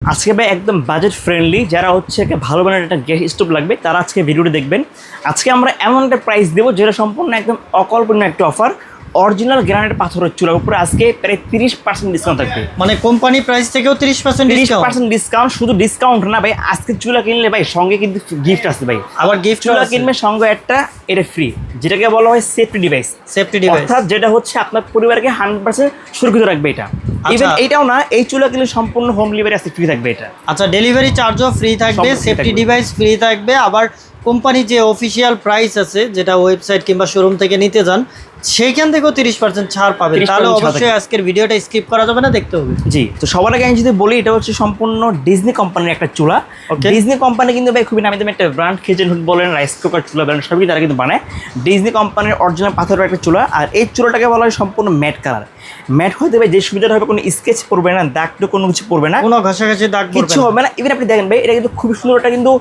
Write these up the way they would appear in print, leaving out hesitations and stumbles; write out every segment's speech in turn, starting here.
আজকে ভাই একদম বাজেট ফ্রেন্ডলি যারা হচ্ছে একটা ভালো মানের একটা গ্যাস স্টোভ লাগবে তারা আজকে ভিডিওটি দেখবেন। আজকে আমরা এমন একটা প্রাইস দেবো যেটা সম্পূর্ণ একদম অকল্পনীয় একটা অফার। অরিজিনাল গ্রানাইট পাথরের চুলার উপরে আজকে প্রায় 30% ডিসকাউন্ট থাকবে। মানে কোম্পানি প্রাইস থেকেও 30% ডিসকাউন্ট। শুধু ডিসকাউন্ট না ভাই, আজকে চুলা কিনলে ভাই সঙ্গে কিন্তু গিফট আছে ভাই। আবার গিফট চুলা কিনবে সঙ্গে একটা এটা ফ্রি, যেটাকে বলা হয় সেফটি ডিভাইস। অর্থাৎ যেটা হচ্ছে আপনার পরিবারকে 100% সুরক্ষিত রাখবে এটা। ইভেন এইটাও না, এই চুলা কিনলে সম্পূর্ণ হোম ডেলিভারি আজকে ফ্রি থাকবে এটা। আচ্ছা, ডেলিভারি চার্জও ফ্রি থাকবে, সেফটি ডিভাইস ফ্রি থাকবে। আবার কোম্পানি যে অফিসিয়াল প্রাইস আছে যেটা ওয়েবসাইট কিংবা শোরুম থেকে নিতে যান সেইখান থেকেও 30% ছাড় পাবেন। তাহলে অবশ্যই আজকের ভিডিওটা স্কিপ করা যাবে না, দেখতে হবে। জি, তো সবার আগে আমি যদি বলি এটা হচ্ছে সম্পূর্ণ ডিজনি কোম্পানির একটা চুলা। ডিজনি কোম্পানি কিন্তু ভাই খুবই নামি দামি একটা ব্র্যান্ড, কিচেন হুড বলেন, রাইস কুকার চুলা বলেন, সবই তারা কিন্তু বানায়। ডিজনি কোম্পানির অরিজিনাল পাথরের একটা চুলা। আর এই চুলাটাকে বলা হয় সম্পূর্ণ ম্যাট কালার। ম্যাট হতে ভাই যে সুবিধাটা হবে, কোনো স্কেচ পড়বে না, দাগ তো কোনো কিছু পড়বে না, কোনো ঘষাঘষি দাগ কিছু হবে না। ইভেন আপনি দেখেন ভাই এটা কিন্তু খুবই সুন্দর, এটা কিন্তু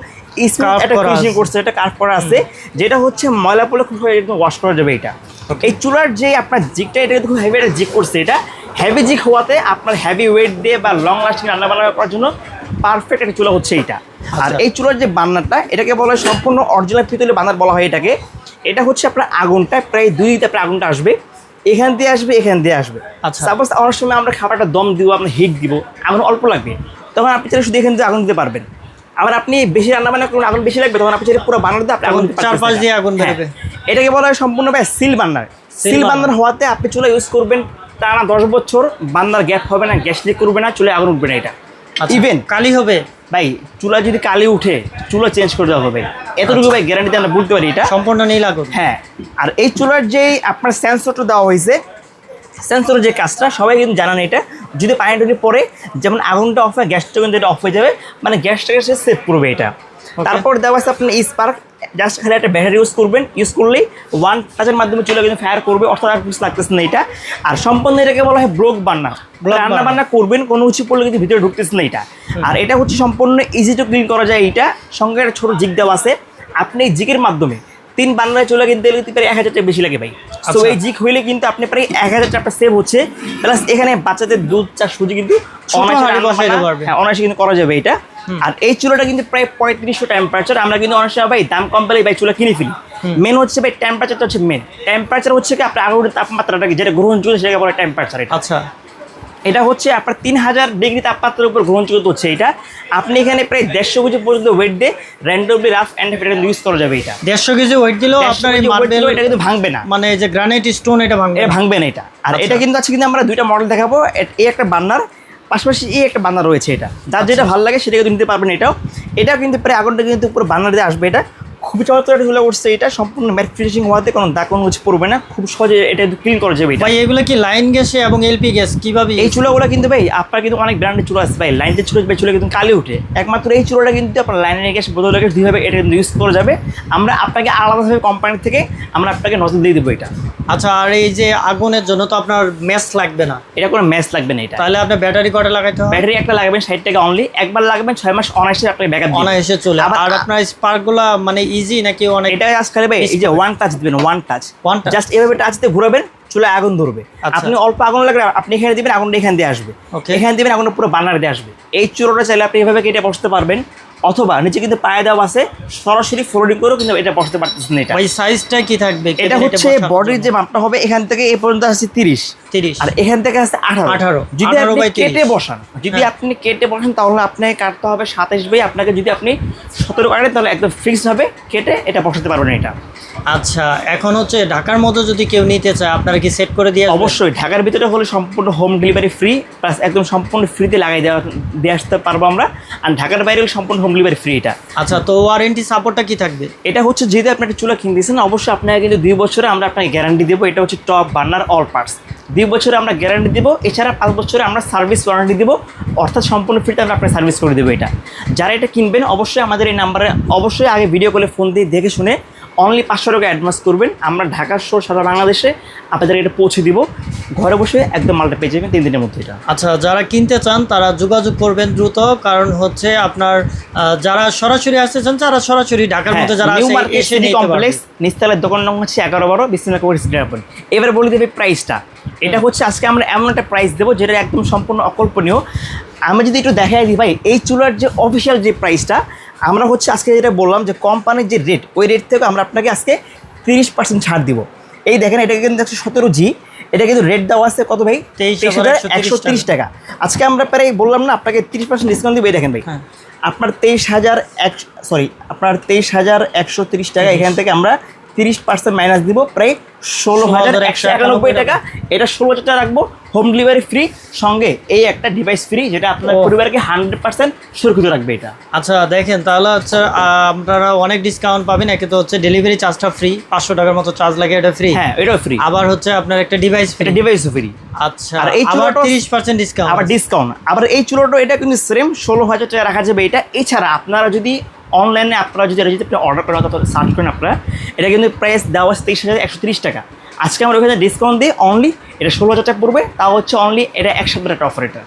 ফিনিশিং করছে, এটা কার্ভ করা আছে, যেটা হচ্ছে ময়লা পড়লে খুব একদম ওয়াশ করা যাবে এটা। এই চুলার যে আপনার জিগটা, এটা কিন্তু খুব হেভি একটা জিগ করছে। এটা হেভি জিগ হওয়াতে আপনার হেভি ওয়েট দিয়ে বা লং লাস্টিং রান্না বান্না করার জন্য পারফেক্ট একটা চুলা হচ্ছে এটা। আর এই চুলার যে বান্নারটা, এটাকে বলা হয় সম্পূর্ণ অরিজিনাল পিতলের বান্নার বলা হয় এটাকে। এটা হচ্ছে আপনার আগুনটা প্রায় 2 দিতে আপনার আগুনটা আসবে, এখান দিয়ে আসবে, এখান দিয়ে আসবে। আচ্ছা, সাপোজ অনেক সময় আমরা খাবারটা দম দিব, আপনার হিট দিব, আগুন অল্প লাগবে, তখন আপনি চাইলে শুধু এখান দিয়ে আগুন দিতে পারবেন। আবার আপনি বেশি রান্না বান্না করুন, আগুন বেশি লাগবে, তখন আপনি চাইলে পুরো বান্নার দিয়ে আপনি আগুন চারপাশ দিয়ে আগুন বেরোবে। এটাকে বলা হয় সম্পূর্ণ ভাই সিল বার্নার। সিল বার্নার হওয়াতে আপনি চুলা ইউজ করবেন টানা 10 বছর, বার্নার গ্যাপ হবে না, গ্যাস লিক করবে না, চুলায় আগুন উঠবে না এটা। ইভেন কালি হবে ভাই, চুলা যদি কালি উঠে চুলা চেঞ্জ করে দেওয়া হবে, এতটুকু ভাই গ্যারান্টিতে আমরা বলতে পারি এটা সম্পূর্ণ নীল আগুন। হ্যাঁ। আর এই চুলার যেই আপনার সেন্সরটা দেওয়া হয়েছে, সেন্সরের যে কাজটা সবাই কিন্তু জানান এটা, যদি পানিটা পরে যেমন আগুনটা অফ হয়, গ্যাসটা কিন্তু এটা অফ হয়ে যাবে, মানে গ্যাসটাকে সে সেভ করবে এটা। তারপর দেওয়া আছে আপনার স্পার্ক, জাস্ট খালি একটা ব্যাটারি ইউজ করবেন, ইউজ করলেই 1 টাচের মাধ্যমে চুলা কিন্তু ফায়ার করবে, অর্থাৎ আর কিছু লাগতেছে না এটা। আর সম্পূর্ণ এটাকে বলা হয় ব্লক বার্নার। রান্না বান্না করবেন, কোনো কিছু পড়লে কিন্তু ভিতরে ঢুকতেছে না এটা। আর এটা হচ্ছে সম্পূর্ণ ইজি টু ক্লিন করা যায় এইটা। সঙ্গে একটা ছোটো জিগ দেওয়া আছে, আপনি এই জিগের মাধ্যমে 3 বান্নারে চলে কিন্তু প্রায় 1000 টাকা বেশি লাগে ভাই। তো এই জিগ হইলে কিন্তু আপনি প্রায় 1000 টাকা সেভ হচ্ছে, প্লাস এখানে বাচ্চাদের দুধ চা সুজি কিন্তু অনায়াসে কিন্তু করা যাবে এটা। আর এই চুলাটা কিন্তু প্রায় 3500 টেম্পারেচার। আমরা কিন্তু অনেক সময় ভাই দাম কম পেলে ভাই চুলা কিনে ফেলি। মেন হচ্ছে ভাই টেম্পারেচারটা হচ্ছে মেন। টেম্পারেচার হচ্ছে কি আপনার আগুনের তাপমাত্রাটাকে যেটা গ্রহণযোগ্য সেটাকে বলে টেম্পারেচার। আচ্ছা, এটা হচ্ছে আপনার 3000 ডিগ্রি তাপমাত্রার উপর গ্রহণযোগ্য হচ্ছে এটা। আপনি এখানে প্রায় 150 কেজি পর্যন্ত ওয়েট দিয়ে র্যান্ডমলি রাফ অ্যান্ড ইউজ করা যাবে এটা। 150 কেজি ওয়েট দিলেও আপনার এই মার্বেল এটা কিন্তু ভাঙবে না, মানে যে গ্রানাইট স্টোন এটা ভাঙবে না এটা। আর এটা কিন্তু আছে, কিন্তু আমরা 2টা মডেল দেখাবো। এই একটা বার্নার, পাশাপাশি এই একটা বার্নার রয়েছে এটা। যার যেটা ভালো লাগে সেটা কিন্তু নিতে পারবেন। এটাও কিন্তু প্রায় আগুনটা কিন্তু পুরো বার্নার দিয়ে আসবে। এটা খুবই চমৎকার একটা চুলা করছে এটা, সম্পূর্ণ ম্যাট ফিনিশিং হওয়াতে কোনো দাগ কোনো কিছু পড়বে না, খুব সহজে এটা ক্লিন করা যাবে। ভাই এগুলো কি লাইন গ্যাসে এবং এলপি গ্যাস কিভাবে? এই চুলাগুলো কিন্তু ভাই আপনার কিন্তু অনেক ব্র্যান্ডের চুলা আছে ভাই, লাইনের চুলা ভাই চুলা কিন্তু কালি উঠে। একমাত্র এই চুলাটা কিন্তু আপনার লাইনের গ্যাস বদলে গ্যাস দুইভাবে এটা কিন্তু ইউজ করা যাবে। আমরা আপনাকে আলাদাভাবে কোম্পানি থেকে আমরা আপনাকে নজর দিয়ে দেবো এটা। আচ্ছা, আর এই যে আগুনের জন্য তো আপনার ম্যাচ লাগবে না, এটা কোনো ম্যাচ লাগবে না এটা। তাহলে আপনার ব্যাটারি কটা লাগাইতে হবে? ব্যাটারি একটা লাগাবেন 60 টাকা অনলি, একবার লাগাবেন 6 মাস অনায়াসে আপনার ব্যাকআপ অনায়াসে চলে। আর আপনার স্পার্কগুলো মানে ইজি নাকি অনেক? এটা আজকাল ভাই এই যে 1 টাচ দিবেন, 1 টাচ জাস্ট এভাবে টাচ দিয়ে ঘোরাবেন, চুলায় আগুন ধরবে। আপনি অল্প আগুন লাগলে আপনি এখানে দিবেন, আগুনটা এখান দিয়ে আসবে, এখানে দিবেন, আগুনটা পুরো বার্নার দিয়ে আসবে। এই চুলাটা চাইলে আপনি এভাবে কেটে বসতে পারবেন, অথবা নিচে কিন্তু পায়ে দেওয়া আছে, সরাসরি ফোল্ডিং করেও কিন্তু এটা বসতে পারতেছেন না। এটা ভাই সাইজটা কি থাকবে? এটা হচ্ছে বডির যে মাপটা হবে, এখান থেকে এই পর্যন্ত আছে 30, আর এখান থেকে আছে 18। যদি আপনি কেটে বসান, তাহলে আপনাকে কাটতে হবে 27 বাই, আপনাকে যদি আপনি 17 কাটেন তাহলে একদম ফিক্সড হবে, কেটে এটা বসাতে পারবেন এটা। আচ্ছা, এখন হচ্ছে ঢাকার মধ্যে যদি কেউ নিতে চায় আপনারা কি সেট করে দিয়ে? অবশ্যই, ঢাকার ভিতরে হলে সম্পূর্ণ হোম ডেলিভারি ফ্রি, প্লাস একদম সম্পূর্ণ ফ্রিতে লাগাই দিয়ে আসতে পারবো আমরা। আর ঢাকার বাইরে হলে সম্পূর্ণ হোম ডেলিভারি ফ্রি এটা। আচ্ছা, তো ওয়ারেন্টি সাপোর্টটা কি থাকবে? এটা হচ্ছে যেহেতু আপনি একটা চুলা কিনতেছেন, অবশ্যই আপনাকে কিন্তু 2 বছরে আমরা আপনাকে গ্যারান্টি দেবো। এটা হচ্ছে টপ বার্নার অল পার্টস, 2 বছরে আমরা গ্যারান্টি দেবো। এছাড়া 5 বছরে আমরা সার্ভিস ওয়ারেন্টি দেবো, অর্থাৎ সম্পূর্ণ ফ্রিতে আমরা আপনার সার্ভিস করে দেবো এটা। যারা এটা কিনবেন অবশ্যই আমাদের এই নাম্বারে অবশ্যই আগে ভিডিও কলে ফোন দিয়ে দেখে শুনে অনলি 500 টাকা অ্যাডভান্স করবেন। আমরা ঢাকার সহ সারা বাংলাদেশে আপনাদের এটা পৌঁছে দিব, ঘরে বসে একদম মালটা পেয়ে যাবেন 3 দিনের মধ্যে এটা। আচ্ছা, যারা কিনতে চান তারা যোগাযোগ করবেন দ্রুত, কারণ হচ্ছে আপনার যারা সরাসরি আসতে চান তারা সরাসরি ঢাকার মধ্যে যারা এসে নিতে পারবেন। নিচতলার দোকান নম্বর হচ্ছে 11-12 বিসমিল্লাহ কবর স্ট্রিট। এবার বলে দেবে প্রাইসটা। এটা হচ্ছে আজকে আমরা এমন একটা প্রাইস দেবো যেটা একদম সম্পূর্ণ অকল্পনীয়। আমি যদি একটু দেখাই দিই ভাই, এই চুলার যে অফিসিয়াল যে প্রাইসটা আমরা হচ্ছে আজকে যেটা বললাম যে কোম্পানির যে রেট, ওই রেট থেকে আমরা আপনাকে আজকে 30% ছাড় দিব। এই দেখেন এটা কিন্তু 117G, এটা কিন্তু রেট দেওয়া আছে কত ভাই? 23,130 টাকা। আজকে আমরা প্রায় বললাম না আপনাকে 30% ডিসকাউন্ট দিব। এই দেখেন ভাই, আপনার 23,130 টাকা, এখান থেকে আমরা 30% মাইনাস দিব, প্রায় 16,191 টাকা। এটা 16,000 টাকা রাখবো, হোম ডেলিভারি ফ্রি, সঙ্গে এই একটা ডিভাইস ফ্রি, যেটা আপনার পরিবারকে 100% সুরক্ষিত রাখবে এটা। আচ্ছা দেখেন, তাহলে হচ্ছে আপনারা অনেক ডিসকাউন্ট পাবেন। একে তো হচ্ছে ডেলিভারি চার্জটা ফ্রি, 500 টাকার মতো চার্জ লাগে, এটা ফ্রি। হ্যাঁ, এটাও ফ্রি। আবার হচ্ছে আপনার একটা ডিভাইস ফ্রি, এটা ডিভাইসও ফ্রি। আচ্ছা, আর এই আবার চুলাটা 30% ডিসকাউন্ট, আবার ডিসকাউন্ট। আবার এই চুলাটা এটা কিন্তু সেম 16,000 টাকা রাখা যাবে এটা। এছাড়া আপনারা যদি অনলাইনে আপনারা যদি আপনি অর্ডার করেন অথবা সার্চ করেন, আপনারা এটা কিন্তু প্রাইস দেওয়া আছে 23,130 টাকা। আজকে আমরা ওখানে ডিসকাউন্ট দিয়ে অনলি এটা 16,000 টাকা পড়বে, তাও হচ্ছে অনলি এটা 1 সপ্তাহের একটা অফার এটা।